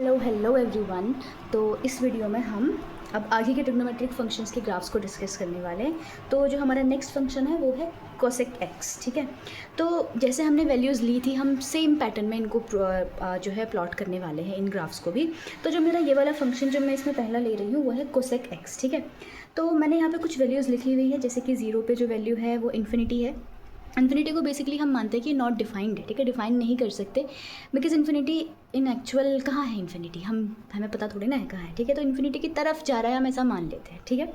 Hello hello everyone. तो इस video में हम अब आगे के ट्रिग्नोमेट्रिक फंक्शंस के ग्राफ्स को डिस्कस करने वाले हैं। तो जो हमारा नेक्स्ट फंक्शन है वो है कोसेक एक्स। ठीक है, तो जैसे हमने वैल्यूज़ ली थी हम सेम पैटर्न में इनको जो है प्लॉट करने वाले हैं इन ग्राफ्स को भी। तो जो मेरा ये वाला फंक्शन जो मैं इसमें पहला ले रही हूँ वो है कोसेक एक्स। ठीक है, तो मैंने यहाँ पे कुछ वैल्यूज़ लिखी हुई है, जैसे कि 0 पे जो वैल्यू है वो इन्फिनिटी है। इन्फिनिटी को बेसिकली हम मानते हैं कि नॉट डिफाइंड है। ठीक है, डिफाइन नहीं कर सकते बिकॉज इन्फिनिटी इन एक्चुअल कहाँ है इन्फिनिटी, हमें पता थोड़ी ना है कहाँ है। ठीक है, तो इन्फिनिटी की तरफ जा रहा है, हम ऐसा मान लेते हैं। ठीक है,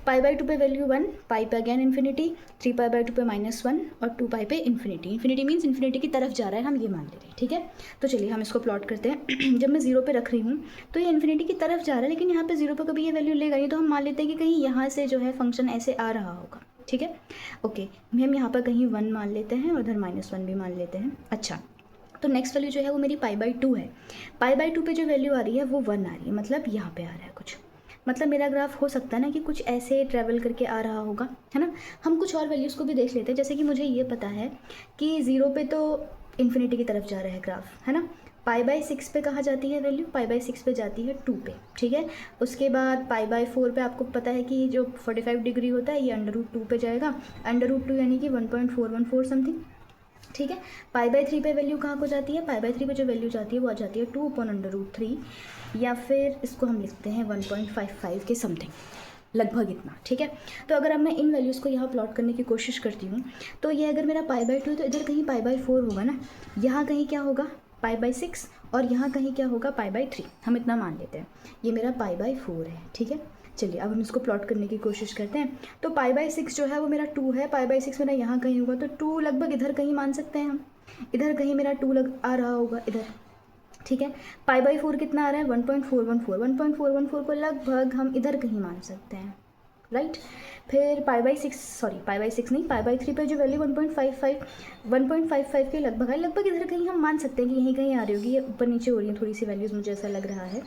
पाई/2 पे वैल्यू 1, पाई पे अगेन इन्फिनिटी, 3π/2 पे -1 और 2π पे इन्फिनिटी। इन्फिनिटी मीन्स इन्फिनिटी की तरफ जा रहा है, हम ये मान ले रहे हैं। ठीक है, तो चलिए हम इसको प्लॉट करते हैं। जब मैं 0 पे रख रही हूँ तो ये इन्फिनिटी की तरफ जा रहा है, लेकिन यहाँ पे 0 पे कभी ये वैल्यू लेगा नहीं, तो हम मान लेते हैं कि कहीं यहाँ से जो है फंक्शन ऐसे आ रहा होगा। ठीक है, ओके, हम यहाँ पर कहीं 1 मान लेते हैं और उधर -1 भी मान लेते हैं। अच्छा, तो नेक्स्ट वैल्यू जो है वो मेरी पाई/2 है। पाई/2 पे जो वैल्यू आ रही है वो 1 आ रही है, मतलब यहाँ पे आ रहा है कुछ। मतलब मेरा ग्राफ हो सकता है ना कि कुछ ऐसे ट्रैवल करके आ रहा होगा, है ना। हम कुछ और वैल्यूज़ को भी देख लेते हैं, जैसे कि मुझे ये पता है कि 0 पे तो इन्फिनिटी की तरफ जा रहा है ग्राफ, है ना। पाई/6 पे कहाँ जाती है वैल्यू, पाई/6 पे जाती है 2 पे। ठीक है, उसके बाद पाई/4 पे आपको पता है कि जो 45 डिग्री होता है ये √2 पे जाएगा। √2 यानी कि 1.414 समथिंग। ठीक है, पाई/3 पे वैल्यू कहाँ को जाती है, पाई/3 पे जो वैल्यू जाती है वो आ जाती है 2/√3, या फिर इसको हम लिखते हैं 1.55 के समथिंग, लगभग इतना। ठीक है, तो अगर अब मैं इन वैल्यूज़ को यहाँ प्लॉट करने की कोशिश करती हूँ तो ये अगर मेरा पाई/2 है तो इधर कहीं पाई/4 होगा ना, यहाँ कहीं क्या होगा पाई/6, और यहाँ कहीं क्या होगा पाई/3। हम इतना मान लेते हैं, ये मेरा पाई/4 है। ठीक है, चलिए अब हम इसको प्लॉट करने की कोशिश करते हैं। तो पाई/6 जो है वो मेरा 2 है, पाई/6 मेरा यहाँ कहीं होगा, तो 2 लगभग इधर कहीं मान सकते हैं हम, इधर कहीं मेरा 2 लग आ रहा होगा इधर। ठीक है, पाई/4 कितना आ रहा है 1.414, 1.414 को लगभग हम इधर कहीं मान सकते हैं, राइट। फिर पाई/6 नहीं, पाई/3 पे जो वैल्यू 1.55 के लगभग है, लगभग इधर कहीं हम मान सकते हैं कि यहीं कहीं आ रही होगी, ये ऊपर नीचे हो रही है थोड़ी सी वैल्यूज़, मुझे ऐसा लग रहा है।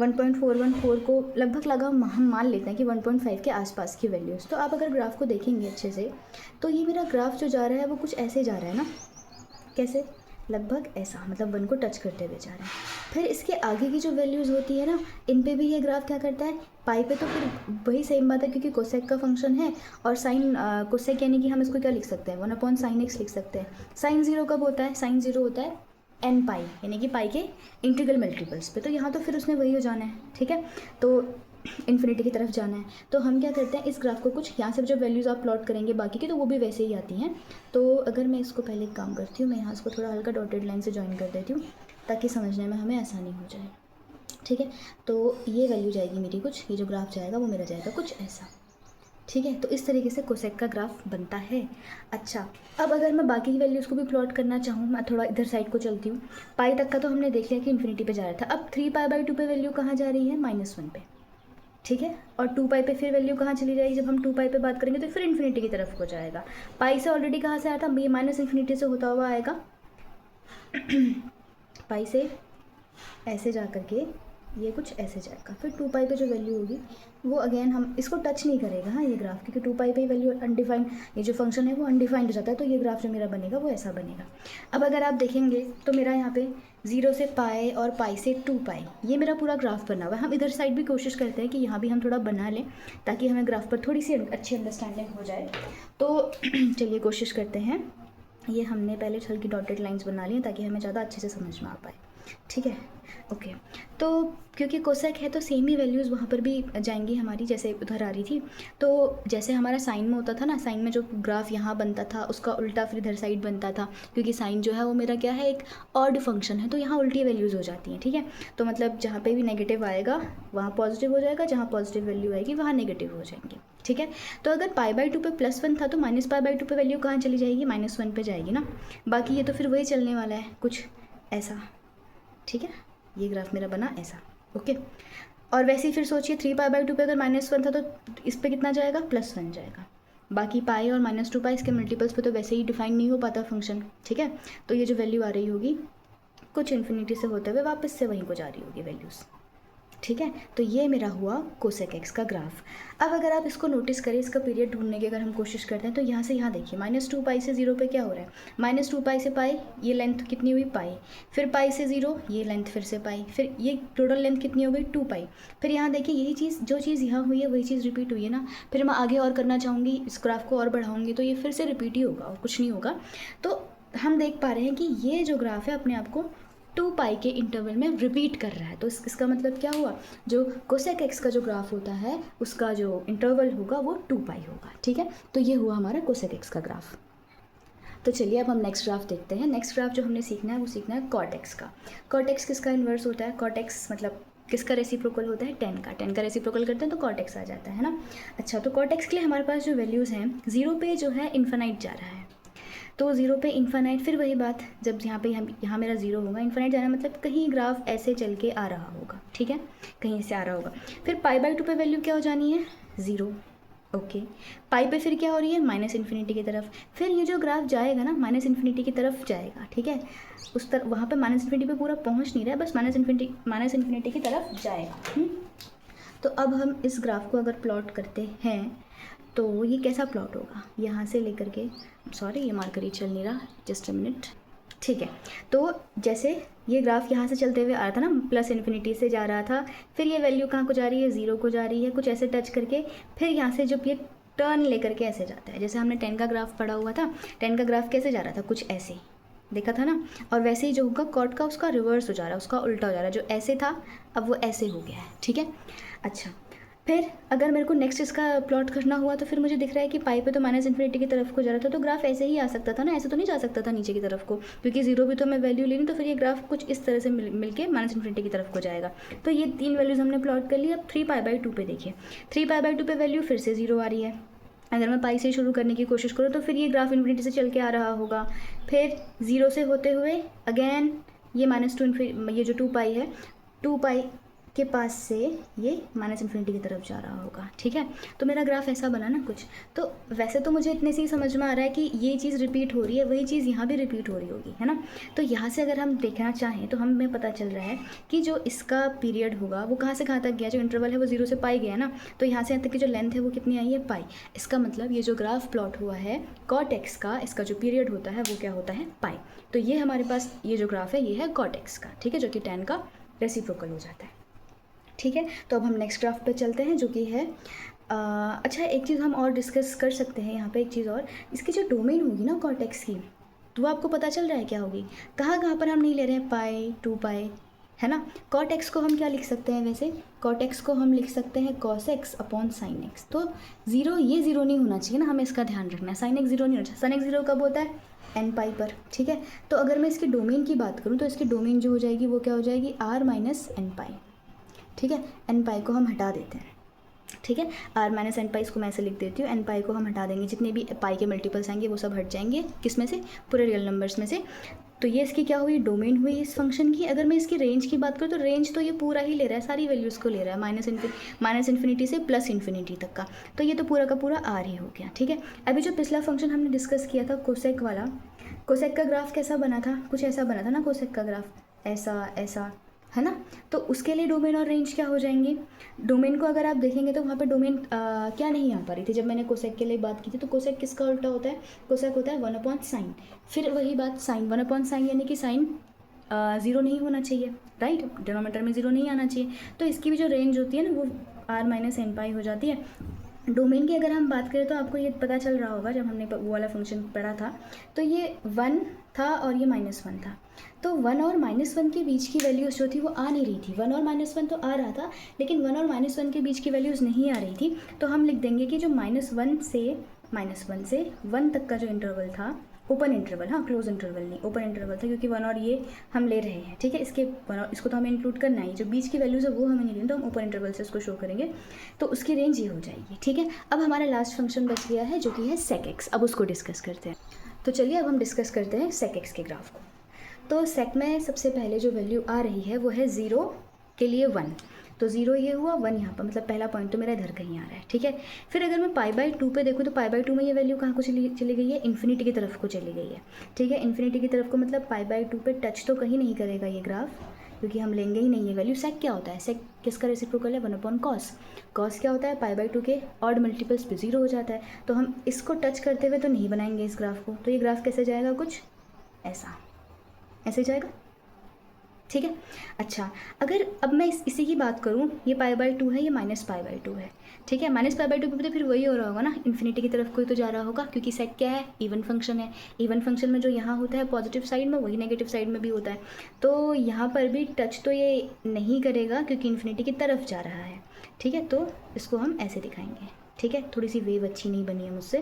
1.414 को लगभग लगा हम मान लेते हैं कि 1.5 के आसपास की वैल्यूज़। तो आप अगर ग्राफ को देखेंगे अच्छे से तो ये मेरा ग्राफ जो जा रहा है वो कुछ ऐसे जा रहा है ना, कैसे, लगभग ऐसा, मतलब 1 को टच करते हुए जा रहा है। फिर इसके आगे की जो वैल्यूज़ होती है ना, इन पे भी ये ग्राफ क्या करता है, पाई पे तो फिर वही सेम बात है क्योंकि कोसेक का फंक्शन है, और साइन कोसेक यानी कि हम इसको क्या लिख सकते हैं 1/sin x लिख सकते हैं। साइन 0 कब होता है, साइन 0 होता है n पाई, यानी कि पाई के इंटीग्रल मल्टीपल्स पे, तो यहाँ तो फिर उसने वही हो जाना है। ठीक है, तो इन्फिनिटी की तरफ जाना है, तो हम क्या करते हैं इस ग्राफ को कुछ यहाँ से जो वैल्यूज़ आप प्लॉट करेंगे बाकी की तो वो भी वैसे ही आती हैं। तो अगर मैं इसको पहले एक काम करती हूँ, मैं यहाँ इसको थोड़ा हल्का डॉटेड लाइन से ज्वाइन कर देती हूँ ताकि समझने में हमें आसानी हो जाए। ठीक है, तो ये वैल्यू जाएगी मेरी कुछ, ये जो ग्राफ जाएगा वो मेरा जाएगा कुछ ऐसा। ठीक है, तो इस तरीके से कोसेक का ग्राफ बनता है। अच्छा, अब अगर मैं बाकी की वैल्यूज़ को भी प्लॉट करना चाहूँ, मैं थोड़ा इधर साइड को चलती हूँ। पाई तक का तो हमने देख लिया कि इन्फिनिटी पे जा रहा था। अब 3π/2 पे वैल्यू कहाँ जा रही है, -1 पे। ठीक है, और 2π पे फिर वैल्यू कहाँ चली जाएगी, जब हम 2π पे बात करेंगे तो फिर इन्फिनिटी की तरफ हो जाएगा। पाई से ऑलरेडी कहाँ से आया था, ये माइनस इन्फिनिटी से होता हुआ आएगा पाई से ऐसे जा करके ये कुछ ऐसे जाएगा, फिर 2π पे जो वैल्यू होगी वो अगेन हम इसको टच नहीं करेगा, हाँ ये ग्राफ, क्योंकि 2π पे वैल्यू अनडिफाइंड, ये जो फंक्शन है वो अनडिफाइंड हो जाता है, तो ये ग्राफ जो मेरा बनेगा वो ऐसा बनेगा। अब अगर आप देखेंगे तो मेरा यहाँ पे 0 से पाई और पाई से 2π, ये मेरा पूरा ग्राफ बना हुआ है। हम इधर साइड भी कोशिश करते हैं कि यहाँ भी हम थोड़ा बना लें ताकि हमें ग्राफ पर थोड़ी सी अच्छी अंडरस्टैंडिंग हो जाए। तो चलिए कोशिश करते हैं, ये हमने पहले हल्की डॉटेड लाइंस बना ली ताकि हमें ज़्यादा अच्छे से समझ में आ पाए। ठीक है, ओके, तो क्योंकि कोसेक है तो सेम ही वैल्यूज़ वहाँ पर भी जाएंगी हमारी, जैसे उधर आ रही थी। तो जैसे हमारा साइन में होता था ना, साइन में जो ग्राफ यहाँ बनता था उसका उल्टा फिर इधर साइड बनता था, क्योंकि साइन जो है वो मेरा क्या है एक ऑड फंक्शन है, तो यहाँ उल्टी वैल्यूज़ हो जाती हैं। ठीक है, तो मतलब जहाँ पे भी नेगेटिव आएगा वहाँ पॉजिटिव हो जाएगा, जहाँ पॉजिटिव वैल्यू आएगी वहाँ नेगेटिव हो जाएंगे। ठीक है, तो अगर पाई/2 पे +1 था तो -पाई/2 पे वैल्यू कहाँ चली जाएगी, -1 पे जाएगी ना। बाकी ये तो फिर वही चलने वाला है कुछ ऐसा। ठीक है, ये ग्राफ मेरा बना ऐसा, ओके। और वैसे ही फिर सोचिए 3π/2 पे अगर -1 था तो इस पे कितना जाएगा, +1 जाएगा। बाकी पाई और -2π इसके मल्टीपल्स पे तो वैसे ही डिफाइन नहीं हो पाता फंक्शन। ठीक है, तो ये जो वैल्यू आ रही होगी कुछ इन्फिनिटी से होते हुए वापस से वहीं को जा रही होगी वैल्यूज़। ठीक है। तो ये मेरा हुआ कोसेक एक्स का ग्राफ। अब अगर आप इसको नोटिस करें, इसका पीरियड ढूंढने की अगर हम कोशिश करते हैं तो यहाँ से यहाँ देखिए -2 पाई से 0 पे क्या हो रहा है, -2 पाई से पाई, ये लेंथ कितनी हुई पाई, फिर पाई से 0, ये लेंथ फिर से पाई, फिर ये टोटल लेंथ कितनी हो गई 2 पाई। फिर यहाँ देखिए यही चीज़, जो चीज़ यहाँ हुई है वही चीज़ रिपीट हुई है ना। फिर मैं आगे और करना चाहूँगी, इस ग्राफ को और बढ़ाऊँगी तो ये फिर से रिपीट ही होगा और कुछ नहीं होगा। तो हम देख पा रहे हैं कि ये जो ग्राफ है अपने आप को 2 पाई के इंटरवल में रिपीट कर रहा है। तो इसका मतलब क्या हुआ, जो कोसेक एक्स का जो ग्राफ होता है उसका जो इंटरवल होगा वो 2 पाई होगा। ठीक है, तो ये हुआ हमारा कोसेक एक्स का ग्राफ। तो चलिए अब हम नेक्स्ट ग्राफ देखते हैं। नेक्स्ट ग्राफ जो हमने सीखना है वो सीखना है कॉट एक्स का। कॉट एक्स किसका इन्वर्स होता है, कॉट एक्स मतलब किसका रेसिप्रोकल होता है, 10 का। 10 का रेसिप्रोकल करते हैं तो कॉट एक्स आ जाता है ना। अच्छा, तो कॉट एक्स के लिए हमारे पास जो वैल्यूज़ हैं, 0 पे जो है इन्फानाइट जा रहा है, तो 0 पे इन्फानाइट, फिर वही बात, जब यहाँ मेरा 0 होगा, इन्फानाइट जाना मतलब कहीं ग्राफ ऐसे चल के आ रहा होगा, ठीक है, कहीं से आ रहा होगा। फिर π/2 पे वैल्यू क्या हो जानी है, 0। ओके, पाई पे फिर क्या हो रही है, -∞ की तरफ। फिर ये जो ग्राफ जाएगा ना -∞ की तरफ जाएगा, ठीक है, उस तरफ, वहाँ पे -∞ पे पूरा पहुँच नहीं रहा है, बस -∞ की तरफ जाएगा। तो अब हम इस ग्राफ को अगर प्लॉट करते हैं तो ये कैसा प्लॉट होगा, यहाँ से लेकर के, सॉरी ये मार्कर ही चल नहीं रहा, जस्ट अ मिनट, ठीक है। तो जैसे ये ग्राफ यहाँ से चलते हुए आ रहा था ना, +∞ से जा रहा था, फिर ये वैल्यू कहाँ को जा रही है, 0 को जा रही है, कुछ ऐसे टच करके, फिर यहाँ से जब ये टर्न लेकर के ऐसे जाता है, जैसे हमने 10 का ग्राफ पढ़ा हुआ था, 10 का ग्राफ कैसे जा रहा था, कुछ ऐसे देखा था ना। और वैसे ही जो होगा कॉट का, उसका रिवर्स हो जा रहा है, उसका उल्टा हो जा रहा है, जो ऐसे था अब वो ऐसे हो गया है, ठीक है। अच्छा, फिर अगर मेरे को नेक्स्ट इसका प्लॉट करना हुआ तो फिर मुझे दिख रहा है कि पाई पे तो -∞ की तरफ को जा रहा था, तो ग्राफ ऐसे ही आ सकता था ना, ऐसे तो नहीं जा सकता था नीचे की तरफ को, क्योंकि 0 भी तो मैं वैल्यू ले रही, तो फिर ये ग्राफ कुछ इस तरह से मिल के -∞ की तरफ को जाएगा। तो ये 3 वैल्यूज़ हमने प्लॉट कर ली। अब 3π/2 पे देखिए, 3π/2 पे वैल्यू फिर से 0 आ रही है। अगर मैं पाई से शुरू करने की कोशिश करूँ तो फिर ये ग्राफ इन्फिनिटी से चल के आ रहा होगा, फिर 0 से होते हुए अगेन ये -2, ये जो 2 पाई है, 2 पाई के पास से ये -∞ की तरफ जा रहा होगा, ठीक है। तो मेरा ग्राफ ऐसा बना ना कुछ। तो वैसे तो मुझे इतने से ही समझ में आ रहा है कि ये चीज़ रिपीट हो रही है, वही चीज़ यहाँ भी रिपीट हो रही होगी, है ना। तो यहाँ से अगर हम देखना चाहें तो हमें पता चल रहा है कि जो इसका पीरियड होगा वो कहाँ से कहाँ तक गया, जो इंटरवल है वो 0 से पाई गया ना, तो यहाँ से यहाँ तक की जो लेंथ है वो कितनी आई है, पाई। इसका मतलब ये जो ग्राफ प्लॉट हुआ है कॉट एक्स का, इसका जो पीरियड होता है वो क्या होता है, पाई। तो ये हमारे पास ये जो ग्राफ है ये है कॉट एक्स का, ठीक है, जो कि 10 का रेसिप्रोकल हो जाता है, ठीक है। तो अब हम नेक्स्ट ग्राफ पे चलते हैं जो कि है अच्छा, एक चीज़ हम और डिस्कस कर सकते हैं यहाँ पे, एक चीज़ और, इसकी जो डोमेन होगी ना कॉट एक्स की, तो वो आपको पता चल रहा है क्या होगी, कहाँ पर हम नहीं ले रहे हैं पाई, 2 पाई, है ना। कॉट एक्स को हम क्या लिख सकते हैं, वैसे कॉट एक्स को हम लिख सकते हैं cos x upon sin x। तो 0, ये 0 नहीं होना चाहिए ना, हमें इसका ध्यान रखना है, sin x 0 नहीं होना चाहिए। sin x 0 कब होता है, n पाई पर, ठीक है। तो अगर मैं इसकी डोमेन की बात करूँ तो इसकी डोमेन जो हो जाएगी वो क्या हो जाएगी, r - n पाई, ठीक है। n पाई को हम हटा देते हैं, ठीक है, r - n पाई, इसको मैं ऐसे लिख देती हूँ, n पाई को हम हटा देंगे, जितने भी पाई के मल्टीपल्स आएंगे वो सब हट जाएंगे, किस में से, पूरे रियल नंबर्स में से। तो ये इसकी क्या हुई, डोमेन हुई इस फंक्शन की। अगर मैं इसकी रेंज की बात करूँ तो रेंज तो ये पूरा ही ले रहा है, सारी वैल्यूज़ को ले रहा है, -∞ से +∞ तक का, तो ये तो पूरा का पूरा r ही हो गया, ठीक है। अभी जो पिछला फंक्शन हमने डिस्कस किया था कोसेक वाला, कोसेक का ग्राफ कैसा बना था, कुछ ऐसा बना था ना कोसेक का ग्राफ, ऐसा ऐसा, है ना। तो उसके लिए डोमेन और रेंज क्या हो जाएंगे, डोमेन को अगर आप देखेंगे तो वहाँ पे डोमेन क्या नहीं आ पा रही थी जब मैंने कोसेक के लिए बात की थी। तो कोसेक किसका उल्टा होता है, कोसेक होता है 1/sin। फिर वही बात साइन, 1/sin यानी कि साइन 0 नहीं होना चाहिए, राइट, डिनोमिनेटर में 0 नहीं आना चाहिए। तो इसकी भी जो रेंज होती है ना वो r - n पाई हो जाती है। डोमेन की अगर हम बात करें तो आपको ये पता चल रहा होगा, जब हमने वो वाला फंक्शन पढ़ा था तो ये 1 था और ये -1 था। तो 1 और -1 के बीच की वैल्यूज़ जो थी वो आ नहीं रही थी, 1 और -1 तो आ रहा था लेकिन 1 और -1 के बीच की वैल्यूज़ नहीं आ रही थी। तो हम लिख देंगे कि जो -1 से 1 तक का जो इंटरवल था, ओपन इंटरवल, हाँ क्लोज इंटरवल नहीं, ओपन इंटरवल था, क्योंकि 1 और ये हम ले रहे हैं, ठीक है। इसको तो हमें इंक्लूड करना है, जो बीच की वैल्यूज़ है वो हमें नहीं लेनी, तो हम ओपन इंटरवल से इसको शो करेंगे, तो उसकी रेंज ये हो जाएगी, ठीक है। अब हमारा लास्ट फंक्शन बच गया है जो कि है sec x। अब उसको डिस्कस करते हैं। तो चलिए अब हम डिस्कस करते हैं sec x के ग्राफ को। तो sec में सबसे पहले जो वैल्यू आ रही है वो है 0 के लिए 1, तो 0 ये हुआ, 1 यहाँ पर, मतलब पहला पॉइंट तो मेरा इधर कहीं आ रहा है, ठीक है। फिर अगर मैं π/2 पे देखूँ तो π/2 में ये वैल्यू कहाँ को चली गई है, इन्फिनिटी की तरफ को चली गई है, ठीक है। इन्फिनिटी की तरफ को मतलब π/2 पे टच तो कहीं नहीं करेगा ये ग्राफ, क्योंकि हम लेंगे ही नहीं ये वैल्यू। सेक क्या होता है, सेक किसका रेसिप्रोकल है, 1/cos। कॉस क्या होता है, π/2 के ऑड मल्टीपल्स पे 0 हो जाता है। तो हम इसको टच करते हुए तो नहीं बनाएंगे इस ग्राफ को, तो ये ग्राफ कैसे जाएगा, कुछ ऐसा, ऐसे जाएगा, ठीक है। अच्छा, अगर अब मैं इसी की बात करूँ, ये π/2 है, ये -π/2 है, ठीक है। -π/2 पे तो फिर वही हो रहा होगा ना, इन्फिनिटी की तरफ कोई तो जा रहा होगा, क्योंकि सेक क्या है, इवन फंक्शन है। इवन फंक्शन में जो यहाँ होता है पॉजिटिव साइड में, वही नेगेटिव साइड में भी होता है। तो यहाँ पर भी टच तो ये नहीं करेगा क्योंकि इन्फिनिटी की तरफ जा रहा है, ठीक है। तो इसको हम ऐसे दिखाएंगे, ठीक है। थोड़ी सी वेव अच्छी नहीं बनी है मुझसे,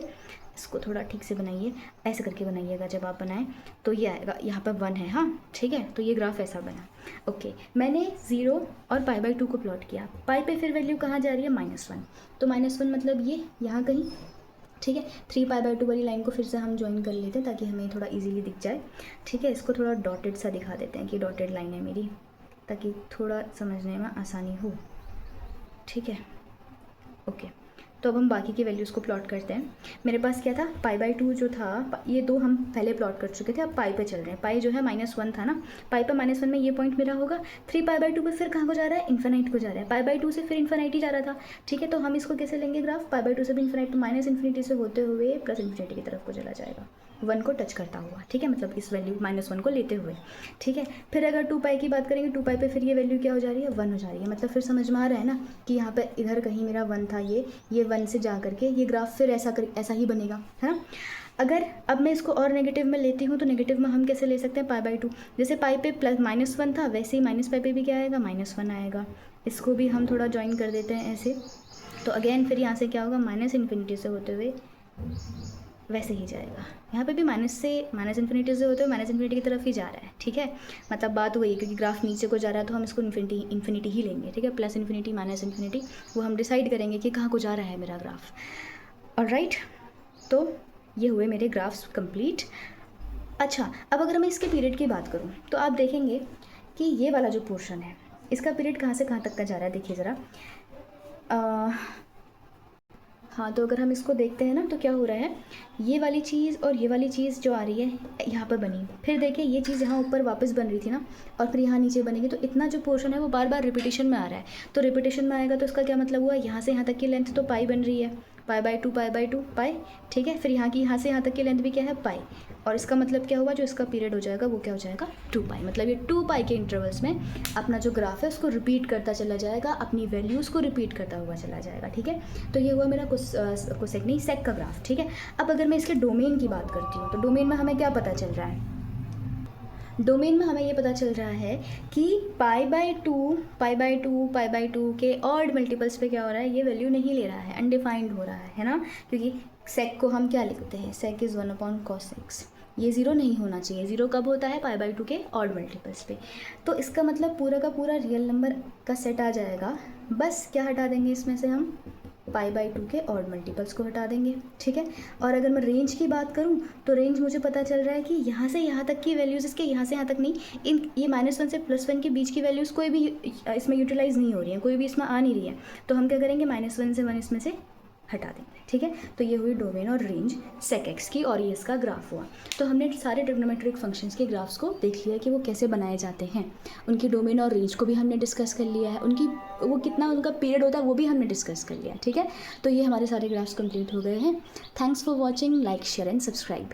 इसको थोड़ा ठीक से बनाइए, ऐसे करके बनाइएगा जब आप बनाएं। तो ये आएगा, यहाँ पर 1 है, हाँ ठीक है। तो ये ग्राफ ऐसा बना, ओके। मैंने 0 और π/2 को प्लॉट किया, पाई पे फिर वैल्यू कहाँ जा रही है, -1। तो -1 मतलब ये यहाँ कहीं, ठीक है। 3π/2 वाली लाइन को फिर से हम ज्वाइन कर लेते हैं ताकि हमें थोड़ा इजीली दिख जाए, ठीक है। इसको थोड़ा डॉटेड सा दिखा देते हैं कि डॉटेड लाइन है मेरी, ताकि थोड़ा समझने में आसानी हो, ठीक है, ओके। तो अब हम बाकी की वैल्यूज़ को प्लॉट करते हैं। मेरे पास क्या था, π/2 जो था, ये 2 हम पहले प्लॉट कर चुके थे, अब पाई पे चल रहे हैं। पाई जो है -1 था ना, पाई पे -1 में ये पॉइंट मेरा होगा। 3π/2 पे फिर कहाँ को जा रहा है, इन्फिनाइट को जा रहा है। π/2 से फिर इन्फिनाइट ही जा रहा था, ठीक है। तो हम इसको कैसे लेंगे ग्राफ, π/2 से भी इन्फिनाइट, तो -इन्फिनिटी से होते हुए +इन्फिनिटी की तरफ को चला जाएगा, 1 को टच करता हुआ, ठीक है। मतलब इस वैल्यू -1 को लेते हुए, ठीक है। फिर अगर 2π की बात करेंगे, 2π पे फिर ये वैल्यू क्या हो जा रही है, 1 हो जा रही है। मतलब फिर समझ में आ रहा है ना कि यहाँ पे इधर कहीं मेरा 1 था, ये 1 से जा करके ये ग्राफ फिर ऐसा ही बनेगा, है ना। अगर अब मैं इसको और नेगेटिव में लेती हूँ, तो नेगेटिव में हम कैसे ले सकते हैं, π/2। जैसे पाई पे -1 था, वैसे ही -π पे भी क्या आएगा, -1 आएगा। इसको भी हम थोड़ा ज्वाइन कर देते हैं ऐसे। तो अगेन फिर यहाँ से क्या होगा, -इन्फिनिटी से होते हुए वैसे ही जाएगा। यहाँ पे भी -इन्फिनिटी से होते हुए -इन्फिनिटी की तरफ ही जा रहा है, ठीक है। मतलब बात वही है, क्योंकि ग्राफ नीचे को जा रहा है तो हम इसको इन्फिनिटी ही लेंगे, ठीक है। +इन्फिनिटी -इन्फिनिटी वो हम डिसाइड करेंगे कि कहाँ को जा रहा है मेरा ग्राफ, ऑलराइट। तो ये हुए मेरे ग्राफ्स कंप्लीट। अच्छा, अब अगर मैं इसके पीरियड की बात करूँ तो आप देखेंगे कि ये वाला जो पोर्शन है, इसका पीरियड कहाँ से कहाँ तक का जा रहा है, देखिए ज़रा। हाँ, तो अगर हम इसको देखते हैं ना, तो क्या हो रहा है, ये वाली चीज़ और ये वाली चीज़ जो आ रही है यहाँ पर बनी, फिर देखिए ये चीज़ यहाँ ऊपर वापस बन रही थी ना, और फिर यहाँ नीचे बनेगी। तो इतना जो पोर्शन है वो बार बार रिपीटेशन में आ रहा है। तो रिपीटेशन में आएगा तो इसका क्या मतलब हुआ, यहाँ से यहाँ तक की लेंथ तो पाई बन रही है, π/2 π/2 पाई, ठीक है। फिर यहाँ की यहाँ से यहाँ तक की लेंथ भी क्या है, पाई। और इसका मतलब क्या हुआ, जो इसका पीरियड हो जाएगा वो क्या हो जाएगा, 2π। मतलब ये 2π के इंटरवल्स में अपना जो ग्राफ है उसको रिपीट करता चला जाएगा, अपनी वैल्यूज़ को रिपीट करता हुआ चला जाएगा, ठीक है। तो ये हुआ मेरा कोसेक नहीं, सेक का ग्राफ, ठीक है। अब अगर मैं इसके डोमेन की बात करती हूँ, तो डोमेन में हमें क्या पता चल रहा है, डोमेन में हमें ये पता चल रहा है कि π/2 के ऑड मल्टीपल्स पे क्या हो रहा है, ये वैल्यू नहीं ले रहा है, अनडिफाइंड हो रहा है ना। क्योंकि सेक को हम क्या लिखते हैं, सेक इज़ 1/cos x। ये 0 नहीं होना चाहिए। 0 कब होता है, π/2 के ऑड मल्टीपल्स पे। तो इसका मतलब पूरा का पूरा रियल नंबर का सेट आ जाएगा। बस क्या हटा देंगे इसमें से हम, π/2 के ऑड मल्टीपल्स को हटा देंगे, ठीक है। और अगर मैं रेंज की बात करूं, तो रेंज मुझे पता चल रहा है कि यहाँ से यहाँ तक की वैल्यूज़, इसके यहाँ से यहाँ तक नहीं, ये -1 से +1 के बीच की वैल्यूज़ कोई भी इसमें यूटिलाइज़ नहीं हो रही है, कोई भी इसमें आ नहीं रही है। तो हम क्या करेंगे, -1 से 1 इसमें से हटा देंगे, ठीक है। तो ये हुई डोमेन और रेंज सेक एक्स की, और ये इसका ग्राफ हुआ। तो हमने सारे ट्रिग्नोमेट्रिक फंक्शंस के ग्राफ्स को देख लिया कि वो कैसे बनाए जाते हैं। उनकी डोमेन और रेंज को भी हमने डिस्कस कर लिया है, वो कितना उनका पीरियड होता है वो भी हमने डिस्कस कर लिया है, ठीक है। तो ये हमारे सारे ग्राफ्स कंप्लीट हो गए हैं। Thanks for watching, like share and subscribe.